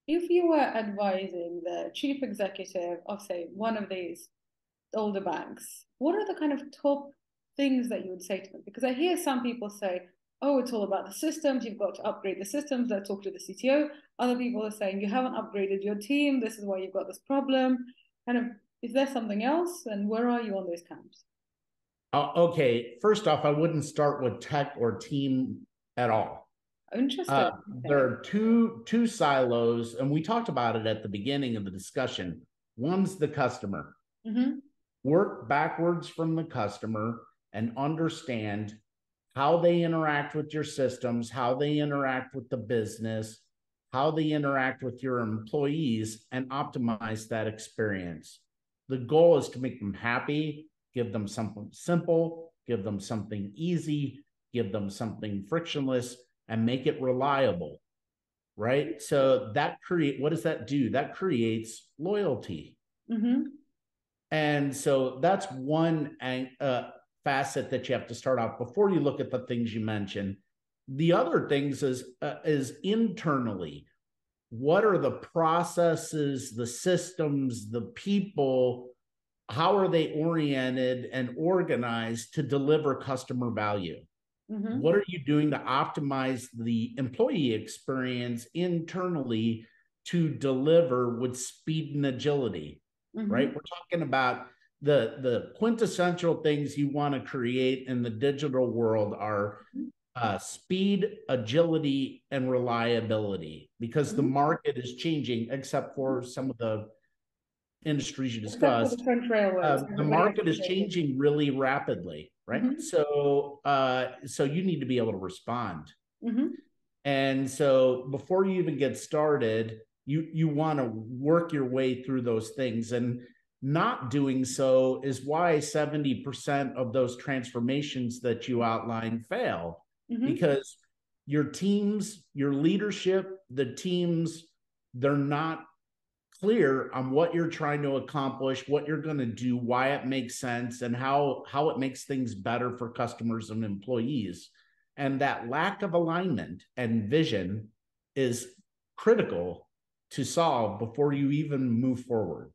If you were advising the chief executive of, say, one of these older banks, what are the kind of top things that you would say to them? Because I hear some people say, oh, it's all about the systems. You've got to upgrade the systems. Let's talk to the CTO. Other people are saying, you haven't upgraded your team. This is why you've got this problem. Kind of, is there something else? And where are you on those camps? Okay, first off, I wouldn't start with tech or team at all. Interesting. There Okay. are two silos, and we talked about it at the beginning of the discussion. One's the customer. Mm-hmm. Work backwards from the customer and understand how they interact with your systems, how they interact with the business, how they interact with your employees, and optimize that experience. The goal is to make them happy, give them something simple, give them something easy, give them something frictionless, and make it reliable, right? So that create what does that do? That creates loyalty. Mm-hmm. And so that's one facet that you have to start off before you look at the things you mentioned. The other things is internally. What are the processes, the systems, the people? How are they oriented and organized to deliver customer value? Mm-hmm. What are you doing to optimize the employee experience internally to deliver with speed and agility, right? Mm-hmm. We're talking about the quintessential things you want to create in the digital world are speed, agility, and reliability, because the Mm-hmm. market is changing, except for some of the industries you Except for the discussed. French railways, The everybody has market to is change it. changing really rapidly, right? Mm-hmm. So you need to be able to respond. Mm-hmm. And so before you even get started, you want to work your way through those things. And not doing so is why 70% of those transformations that you outline fail, Mm-hmm. because your teams, your leadership, the teams, they're not clear on what you're trying to accomplish, what you're going to do, why it makes sense, and how it makes things better for customers and employees. And that lack of alignment and vision is critical to solve before you even move forward.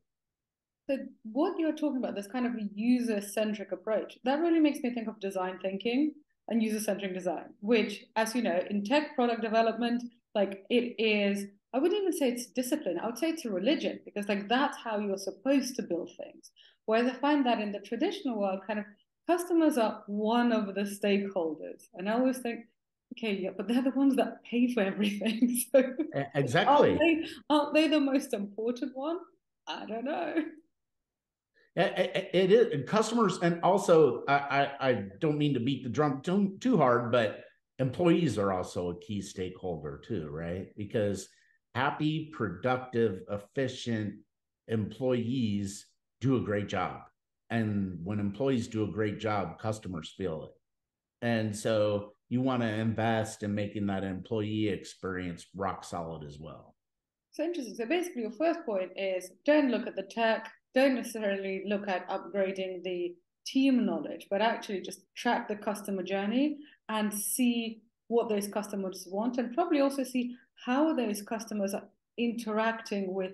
So what you're talking about, this kind of user-centric approach, that really makes me think of design thinking and user-centric design, which, as you know, in tech product development, like it is, I wouldn't even say it's discipline. I would say it's a religion because like that's how you're supposed to build things. Whereas I find that in the traditional world, kind of customers are one of the stakeholders. And I always think, okay, yeah, but they're the ones that pay for everything. So Exactly. aren't they the most important one? I don't know. It is customers, and also I don't mean to beat the drum too hard, but employees are also a key stakeholder too, right? Because happy, productive, efficient employees do a great job, and when employees do a great job, customers feel it. And so you want to invest in making that employee experience rock solid as well. So interesting. So basically, your first point is don't look at the tech, don't necessarily look at upgrading the team knowledge, but actually just track the customer journey and see what those customers want, and probably also see how those customers are interacting with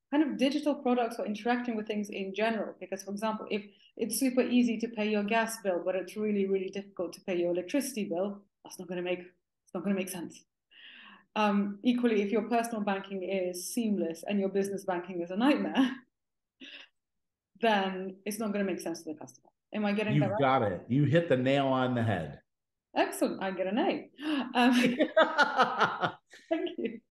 kind of digital products or interacting with things in general. Because, for example, if it's super easy to pay your gas bill, but it's really, really difficult to pay your electricity bill, that's not going to make it's not going to make sense. Equally, if your personal banking is seamless and your business banking is a nightmare, then it's not going to make sense to the customer. Am I getting that You've right? got it. You hit the nail on the head. Excellent. I get an A. Thank you.